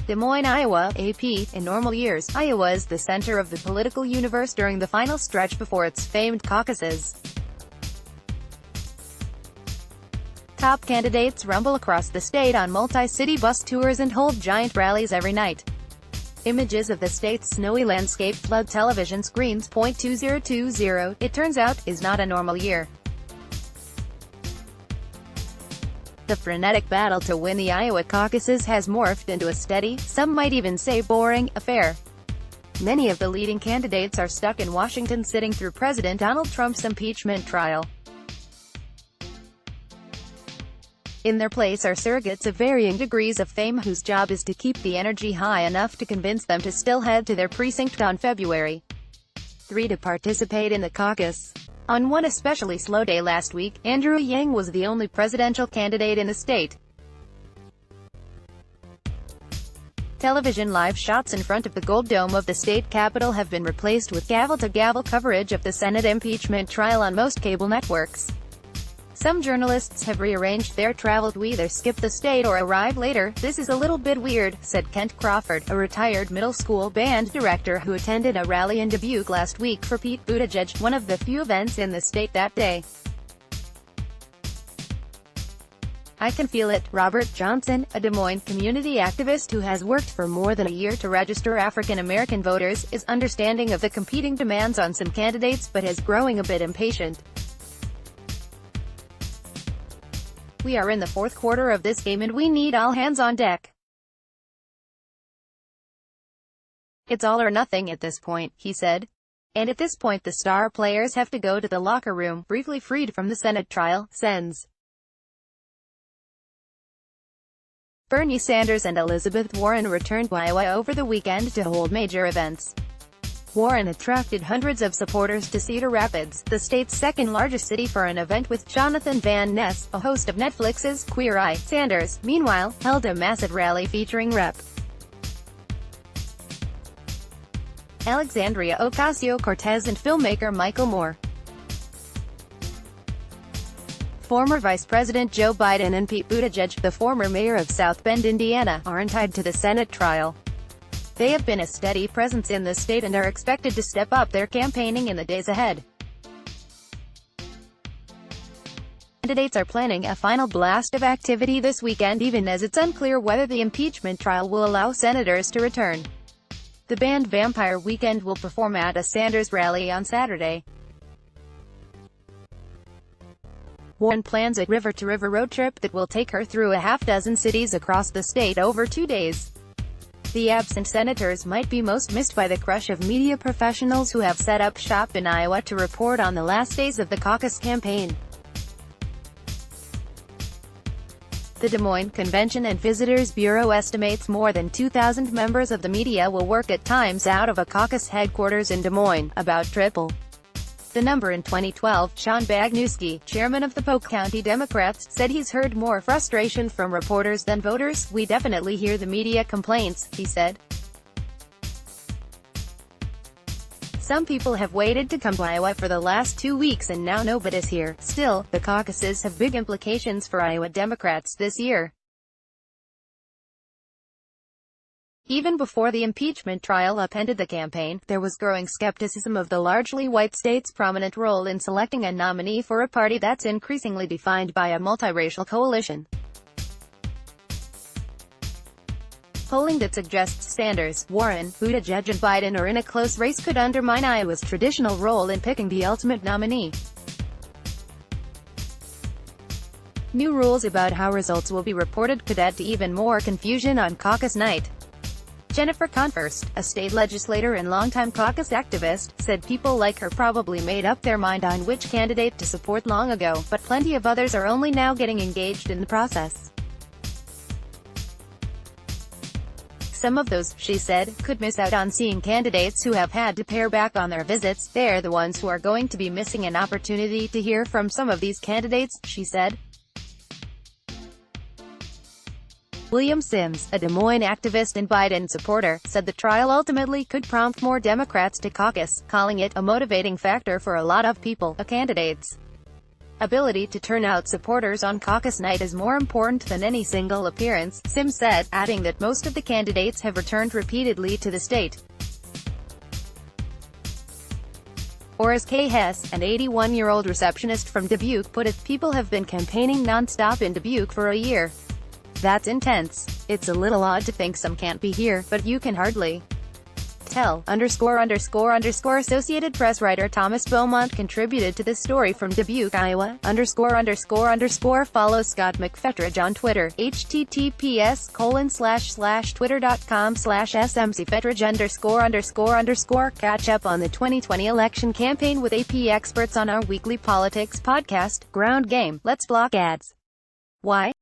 Des Moines, Iowa, AP. In normal years, Iowa is the center of the political universe during the final stretch before its famed caucuses. Top candidates rumble across the state on multi-city bus tours and hold giant rallies every night. Images of the state's snowy landscape flood television screens. 2020, it turns out, is not a normal year. The frenetic battle to win the Iowa caucuses has morphed into a steady, some might even say boring, affair. Many of the leading candidates are stuck in Washington sitting through President Donald Trump's impeachment trial. In their place are surrogates of varying degrees of fame whose job is to keep the energy high enough to convince them to still head to their precinct on February 3 to participate in the caucus. On one especially slow day last week, Andrew Yang was the only presidential candidate in the state. Television live shots in front of the Gold Dome of the state capitol have been replaced with gavel-to-gavel coverage of the Senate impeachment trial on most cable networks. Some journalists have rearranged their travel to either skip the state or arrive later. "This is a little bit weird," said Kent Crawford, a retired middle school band director who attended a rally in Dubuque last week for Pete Buttigieg, one of the few events in the state that day. "I can feel it." Robert Johnson, a Des Moines community activist who has worked for more than a year to register African American voters, is understanding of the competing demands on some candidates but is growing a bit impatient. "We are in the fourth quarter of this game and we need all hands on deck. It's all or nothing at this point," he said. "And at this point the star players have to go to the locker room, briefly freed from the Senate trial." Sens. Bernie Sanders and Elizabeth Warren returned to Iowa over the weekend to hold major events. Warren attracted hundreds of supporters to Cedar Rapids, the state's second-largest city, for an event with Jonathan Van Ness, a host of Netflix's Queer Eye. Sanders, meanwhile, held a massive rally featuring Rep. Alexandria Ocasio-Cortez and filmmaker Michael Moore. Former Vice President Joe Biden and Pete Buttigieg, the former mayor of South Bend, Indiana, aren't tied to the Senate trial. They have been a steady presence in the state and are expected to step up their campaigning in the days ahead. Candidates are planning a final blast of activity this weekend, even as it's unclear whether the impeachment trial will allow senators to return. The band Vampire Weekend will perform at a Sanders rally on Saturday. Warren plans a river-to-river road trip that will take her through a half-dozen cities across the state over 2 days. The absent senators might be most missed by the crush of media professionals who have set up shop in Iowa to report on the last days of the caucus campaign. The Des Moines Convention and Visitors Bureau estimates more than 2,000 members of the media will work at times out of a caucus headquarters in Des Moines, about triple the number in 2012. Sean Bagnuski, chairman of the Polk County Democrats, said he's heard more frustration from reporters than voters. "We definitely hear the media complaints," he said. "Some people have waited to come to Iowa for the last 2 weeks and now nobody's here." Still, the caucuses have big implications for Iowa Democrats this year. Even before the impeachment trial upended the campaign, there was growing skepticism of the largely white state's prominent role in selecting a nominee for a party that's increasingly defined by a multiracial coalition. Polling that suggests Sanders, Warren, Buttigieg and Biden are in a close race could undermine Iowa's traditional role in picking the ultimate nominee. New rules about how results will be reported could add to even more confusion on caucus night. Jennifer Converst, a state legislator and longtime caucus activist, said people like her probably made up their mind on which candidate to support long ago, but plenty of others are only now getting engaged in the process. Some of those, she said, could miss out on seeing candidates who have had to pare back on their visits. "They're the ones who are going to be missing an opportunity to hear from some of these candidates," she said. William Sims, a Des Moines activist and Biden supporter, said the trial ultimately could prompt more Democrats to caucus, calling it a motivating factor for a lot of people, candidates. ability to turn out supporters on caucus night is more important than any single appearance, Sims said, adding that most of the candidates have returned repeatedly to the state. Or as Kay Hess, an 81-year-old receptionist from Dubuque, put it, people have been campaigning non-stop in Dubuque for a year. That's intense. It's a little odd to think some can't be here, but you can hardly tell. Associated Press writer Thomas Beaumont contributed to this story from Dubuque, Iowa. Follow Scott McFetridge on Twitter, https://twitter.com/smcfetridge___. Catch up on the 2020 election campaign with AP experts on our weekly politics podcast, Ground Game. Let's block ads. Why?